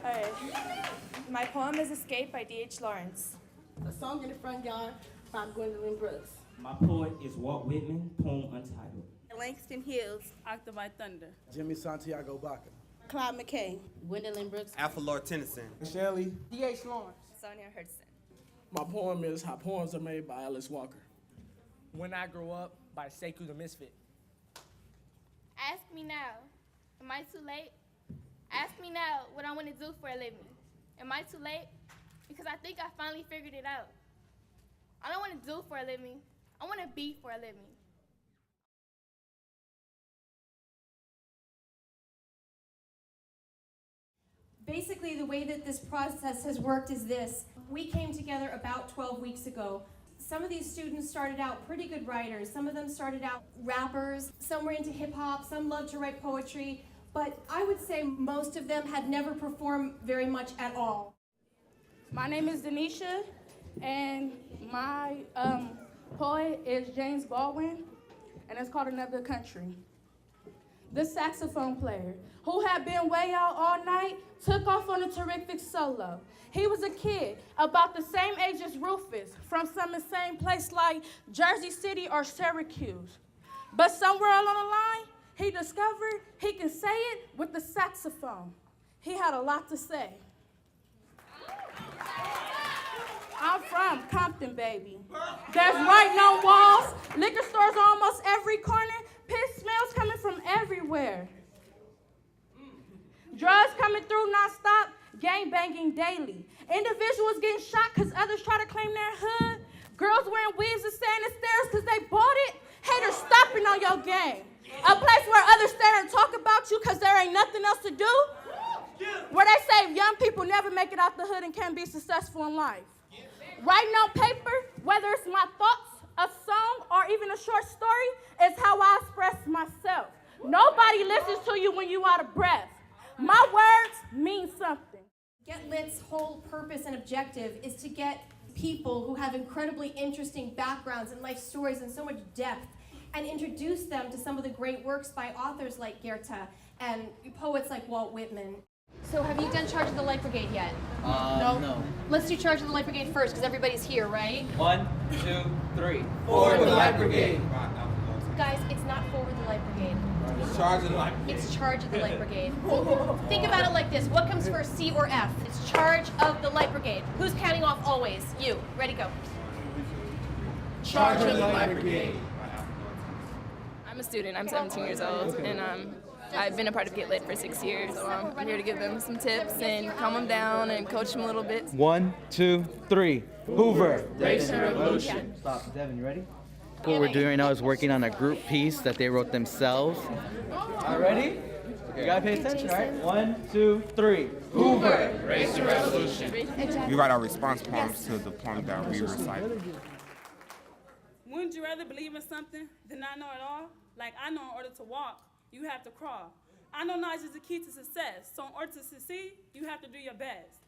All right. My poem is Escape by D.H. Lawrence. A Song in the Front Yard by Gwendolyn Brooks. My poet is Walt Whitman, poem untitled. Langston Hughes. Octobi Thunder. Jimmy Santiago Baca. Clyde McKay. Gwendolyn Brooks. Alpha Lord Tennyson. Shelley. D.H. Lawrence. Sonia Hurtson. My poem is How Poems Are Made by Alice Walker. When I Grow Up by Sekou the Misfit. Ask me now, am I too late? Ask me now what I want to do for a living. Am I too late? Because I think I finally figured it out. I don't want to do for a living. I want to be for a living. Basically, the way that this process has worked is this. We came together about 12 weeks ago. Some of these students started out pretty good writers. Some of them started out rappers. Some were into hip hop. Some loved to write poetry. But I would say most of them had never performed very much at all. My name is Denisha, and my poet is James Baldwin, and it's called Another Country. This saxophone player, who had been way out all night, took off on a terrific solo. He was a kid, about the same age as Rufus, from some insane place like Jersey City or Syracuse. But somewhere along the line, he discovered he can say it with the saxophone. He had a lot to say. I'm from Compton, baby. There's writing on walls, liquor stores on almost every corner, piss smells coming from everywhere. Drugs coming through nonstop, gang banging daily. Individuals getting shot because others try to claim their hood. Girls wearing wigs and staying in stairs because they bought it. Haters stopping on your game. A place where others stand and talk about you because there ain't nothing else to do. Where they say young people never make it out the hood and can't be successful in life. Writing on paper, whether it's my thoughts, a song, or even a short story, is how I express myself. Nobody listens to you when you out of breath. My words mean something. Get Lit's whole purpose and objective is to get people who have incredibly interesting backgrounds and life stories and so much depth and introduce them to some of the great works by authors like Goethe and poets like Walt Whitman. So have you done Charge of the Light Brigade yet? No. Let's do Charge of the Light Brigade first, because everybody's here, right? 1, 2, 3. Forward the Light Brigade. Guys, it's not Forward the Light Brigade. Charge of the Light. It's Charge of the Light Brigade. Think about it like this. What comes first, C or F? It's Charge of the Light Brigade. Who's counting off always? You. Ready, go. Charge of the Light Brigade. I'm a student. I'm 17 years old, and I've been a part of Get Lit for 6 years. So I'm here to give them some tips and calm them down and coach them a little bit. 1, 2, 3. Hoover. Race and revolution. Stop. Devin, you ready? What we're doing right now is working on a group piece that they wrote themselves. All right, ready? You gotta pay attention, all right? 1, 2, 3. Hoover. Race and revolution. We write our response poems to the poem that we recite. Wouldn't you rather believe in something than not know at all? Like I know in order to walk, you have to crawl. I know knowledge is the key to success, so in order to succeed, you have to do your best.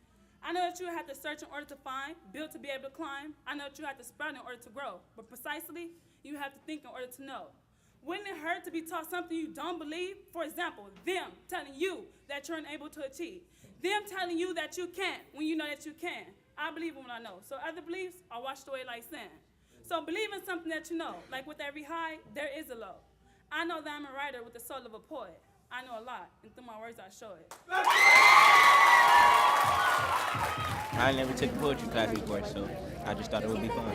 I know that you have to search in order to find, build to be able to climb. I know that you have to sprout in order to grow, but precisely, you have to think in order to know. Wouldn't it hurt to be taught something you don't believe? For example, them telling you that you're unable to achieve. Them telling you that you can't when you know that you can. I believe in what I know, so other beliefs are washed away like sand. So believe in something that you know, like with every high, there is a low. I know that I'm a writer with the soul of a poet. I know a lot, and through my words I show it. I never took poetry class before, so I just thought it would be fun.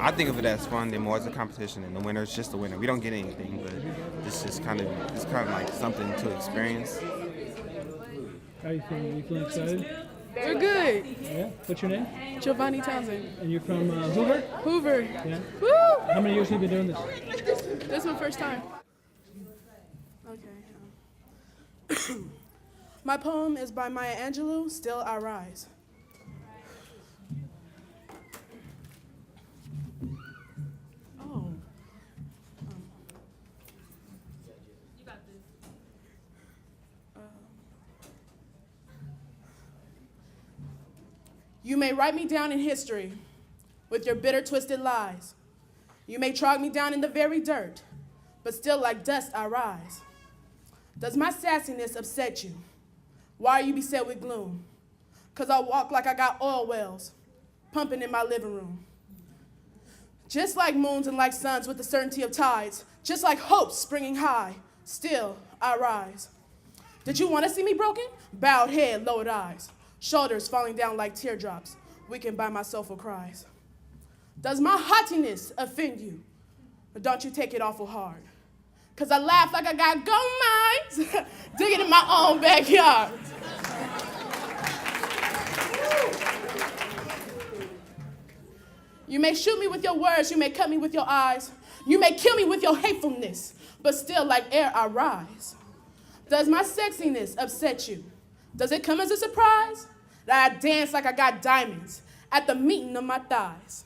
I think of it as fun and more as a competition, and the winner is just the winner. We don't get anything, but it's just kind of like something to experience. How are you feeling? You feeling excited? We're good. Yeah. What's your name? Giovanni Townsend. And you're from Hoover? Hoover. Yeah. Woo! How many years have you been doing this? This is my first time. Okay. My poem is by Maya Angelou, Still I Rise. You got this. You may write me down in history with your bitter, twisted lies. You may trog me down in the very dirt, but still like dust I rise. Does my sassiness upset you? Why are you beset with gloom? 'Cause I walk like I got oil wells pumping in my living room. Just like moons and like suns with the certainty of tides, just like hopes springing high, still I rise. Did you want to see me broken? Bowed head, lowered eyes, shoulders falling down like teardrops, weakened by my soulful cries. Does my haughtiness offend you? Or don't you take it awful hard? 'Cause I laugh like I got gold mines, digging in my own backyard. You may shoot me with your words, you may cut me with your eyes, you may kill me with your hatefulness, but still like air I rise. Does my sexiness upset you? Does it come as a surprise that I dance like I got diamonds at the meeting of my thighs?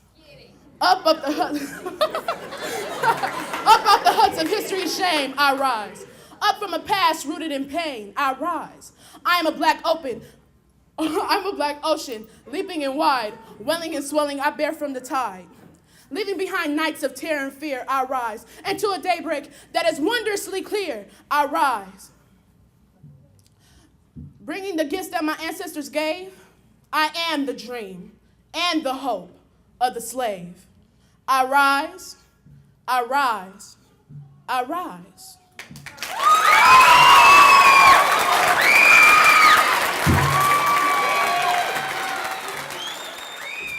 Up the huts of history's shame, I rise. Up from a past rooted in pain, I rise. I'm a black ocean, leaping and wide, welling and swelling, I bear from the tide. Leaving behind nights of terror and fear, I rise. And to a daybreak that is wondrously clear, I rise. Bringing the gifts that my ancestors gave, I am the dream and the hope of the slave. I rise, I rise, I rise.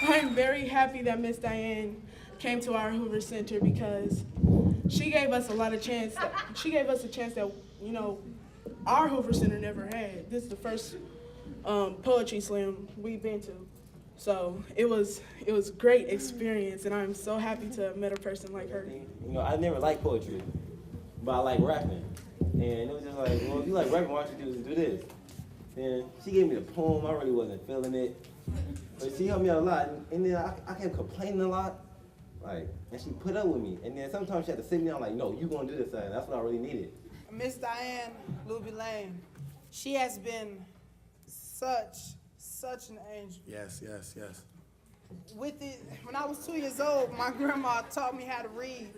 I'm very happy that Miss Diane came to our Hoover Center because she gave us a chance that, you know, our Hoover Center never had. This is the first poetry slam we've been to. So it was a great experience, and I'm so happy to have met a person like her. You know, I never liked poetry, but I like rapping. And it was just like, well, if you like rapping, why don't you do this? And she gave me the poem, I really wasn't feeling it. But she helped me out a lot, and then I kept complaining a lot, like, and she put up with me. And then sometimes she had to sit me down like, no, you gonna do this, and that's what I really needed. Miss Diane Luby Lane, she has been such an angel. Yes. With it, when I was 2 years old, my grandma taught me how to read.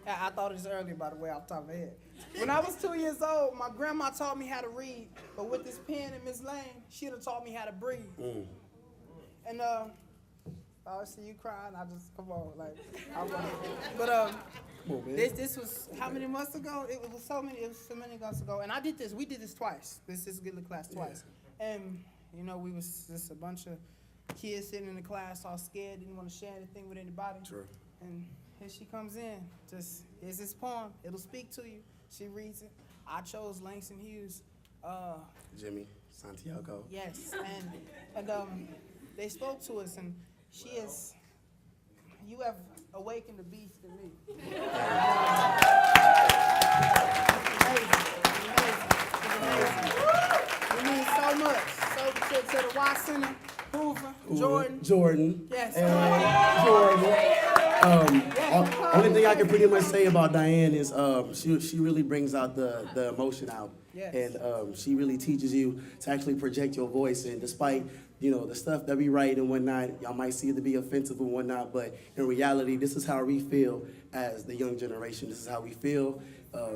I thought it was earlier, by the way, off the top of my head. When I was 2 years old, my grandma taught me how to read, but with this pen and Miss Lane, she'd have taught me how to breathe. And I see you crying, I just, come on, like, this was how many months ago? It was so many months ago, and we did this twice, this Good Little class twice. Yeah. And, you know, we was just a bunch of kids sitting in the class all scared, didn't want to share anything with anybody. True. And here she comes in, here's this poem, it'll speak to you. She reads it. I chose Langston Hughes. Jimmy Santiago. Yes, and they spoke to us, and you have awakened the beast in me. It's amazing. It means so much. So to the Y Center, Hoover, Jordan. Yes. Only thing I can pretty much say about Diane is she really brings out the emotion out. Yes. And she really teaches you to actually project your voice. And despite, you know, the stuff that we write and whatnot, y'all might see it to be offensive and whatnot, but in reality, this is how we feel as the young generation. This is how we feel.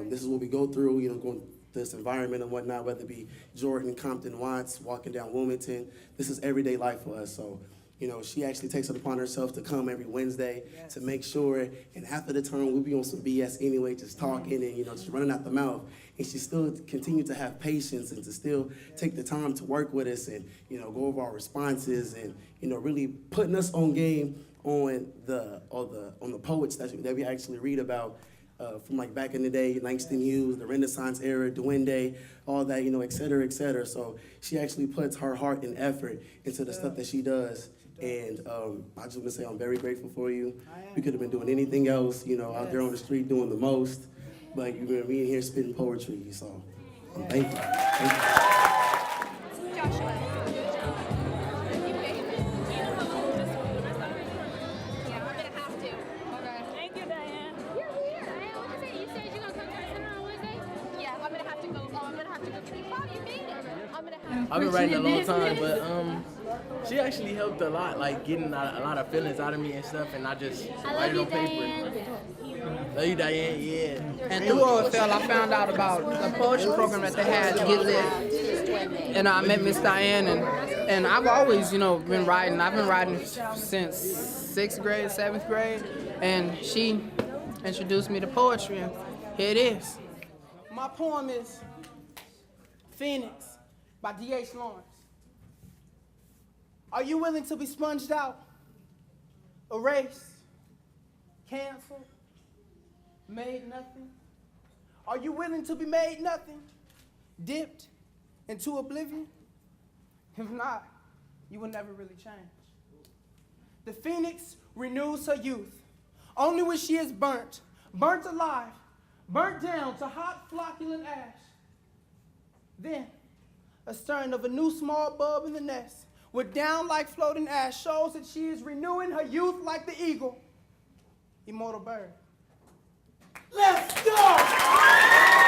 This is what we go through, you know, going this environment and whatnot, whether it be Jordan, Compton, Watts, walking down Wilmington. This is everyday life for us. So, you know, she actually takes it upon herself to come every Wednesday to make sure, and after the term, we'll be on some BS anyway, just talking and, you know, just running out the mouth. And she still continue to have patience and to still take the time to work with us and, you know, go over our responses and, you know, really putting us on game on the poets that we actually read about from like back in the day, Langston Hughes, the Renaissance era, Duende, all that, you know, et cetera, et cetera. So she actually puts her heart and effort into the stuff that she does. And I just want to say I'm very grateful for you. We could have been doing anything else, you know, out there on the street doing the most. But you've been being here spitting poetry, so I'm thankful. Joshua. I've been writing a long time, but she actually helped a lot, like getting a lot of feelings out of me and stuff, and I just write it on paper. Oh, you Diane, yeah. And through OFL, I found out about the poetry program that they had, Get Lit. And I met Miss Diane, and I've always, been writing. I've been writing since 6th grade, 7th grade, and she introduced me to poetry, and here it is. My poem is Phoenix by D.H. Lawrence. Are you willing to be sponged out, erased, canceled, made nothing? Are you willing to be made nothing, dipped into oblivion? If not, you will never really change. The phoenix renews her youth, only when she is burnt alive, burnt down to hot flocculent ash. Then, a stirring of a new small bulb in the nest, with down like floating ash, shows that she is renewing her youth like the eagle, immortal bird. Let's go!